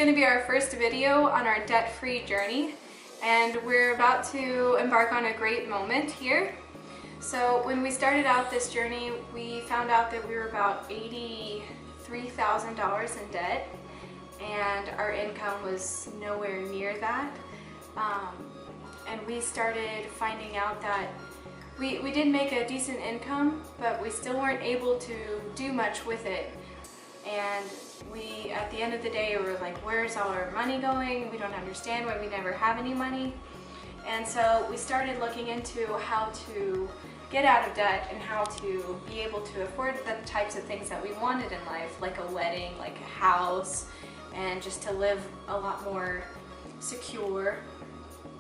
going to be our first video on our debt-free journey, and we're about to embark on a great moment here. So when we started out this journey, we found out that we were about $83,000 in debt, and our income was nowhere near that. And we started finding out that we did make a decent income, but we still weren't able to do much with it. And we, at the end of the day, were like, where's all our money going? We don't understand why we never have any money. And so we started looking into how to get out of debt and how to be able to afford the types of things that we wanted in life, like a wedding, like a house, and just to live a lot more secure.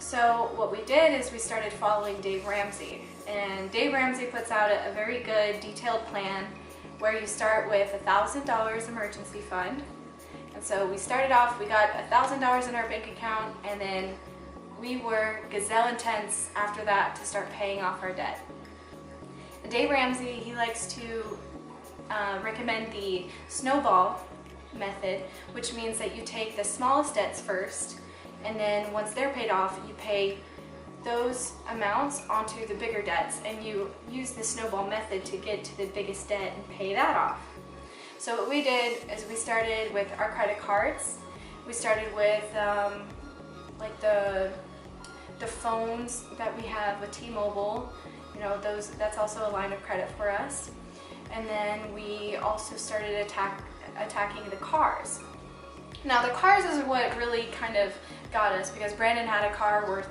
So what we did is we started following Dave Ramsey. And Dave Ramsey puts out a very good detailed plan where you start with $1,000 emergency fund. And so we started off, we got $1,000 in our bank account, and then we were gazelle intense after that to start paying off our debt. And Dave Ramsey, he likes to recommend the snowball method, which means that you take the smallest debts first, and then once they're paid off, you pay those amounts onto the bigger debts, and you use the snowball method to get to the biggest debt and pay that off. So what we did is we started with our credit cards. We started with like the phones that we have with T-Mobile. You know, that's also a line of credit for us. And then we also started attacking the cars. Now the cars is what really kind of got us, because Brandon had a car worth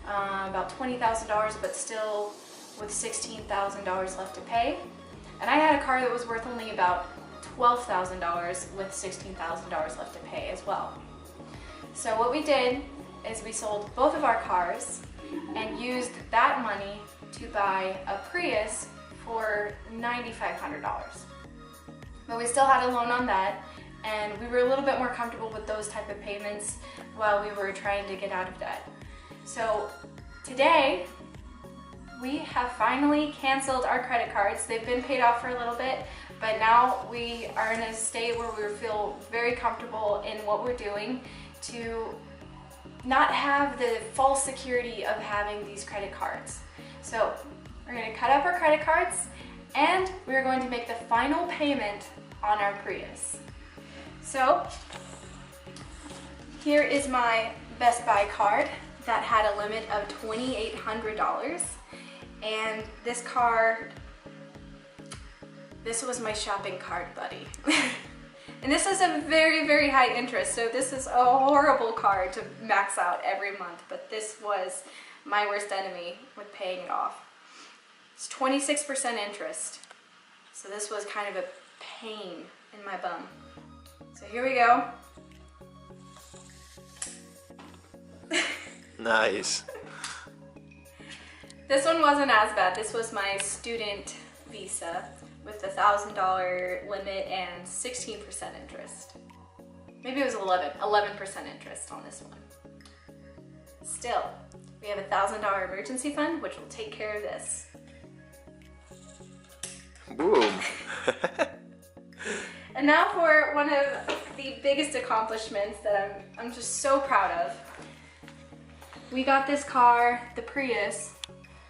about $20,000, but still with $16,000 left to pay. And I had a car that was worth only about $12,000 with $16,000 left to pay as well. So what we did is we sold both of our cars and used that money to buy a Prius for $9,500. But we still had a loan on that, and we were a little bit more comfortable with those type of payments while we were trying to get out of debt. So today, we have finally canceled our credit cards. They've been paid off for a little bit, but now we are in a state where we feel very comfortable in what we're doing to not have the false security of having these credit cards. So we're going to cut up our credit cards, and we're going to make the final payment on our Prius. So here is my Best Buy card that had a limit of $2,800, and this card, this was my shopping card buddy. And this is a very, very high interest, so this is a horrible card to max out every month, but this was my worst enemy with paying it off. It's 26% interest, so this was kind of a pain in my bum. So here we go. Nice. This one wasn't as bad. This was my student visa with a $1,000 limit and 16% interest. Maybe it was 11% interest on this one. Still, we have a $1,000 emergency fund, which will take care of this. Boom. And now for one of the biggest accomplishments that I'm just so proud of. We got this car, the Prius,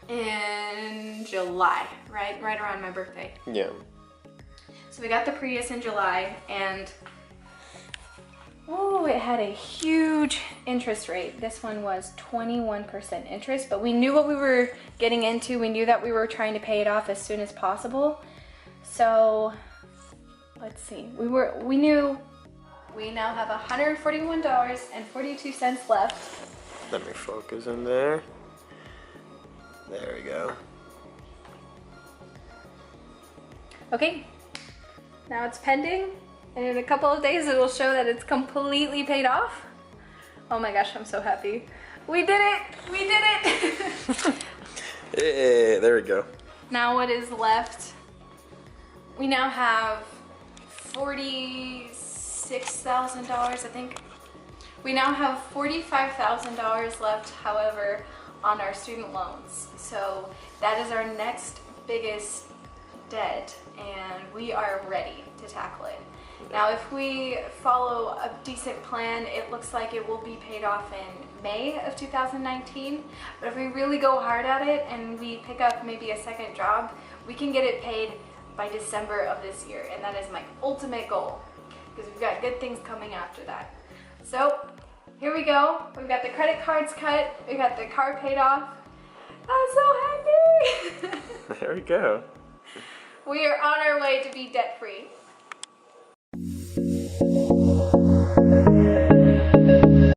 in July, right around my birthday. Yeah. So we got the Prius in July, and oh, it had a huge interest rate. This one was 21% interest, but we knew what we were getting into. We knew that we were trying to pay it off as soon as possible. So let's see, we knew we now have $141.42 left. Let me focus in there. There we go. Okay, now it's pending, and in a couple of days it will show that it's completely paid off. Oh my gosh, I'm so happy. We did it! We did it! Hey, there we go. Now what is left? We now have $46,000, I think. We now have $45,000 left, however, on our student loans. So that is our next biggest debt, and we are ready to tackle it. Now, if we follow a decent plan, it looks like it will be paid off in May of 2019. But if we really go hard at it and we pick up maybe a second job, we can get it paid by December of this year. And that is my ultimate goal, because we've got good things coming after that. So here we go. We've got the credit cards cut. We got the car paid off. I'm so happy. There we go. We are on our way to be debt free.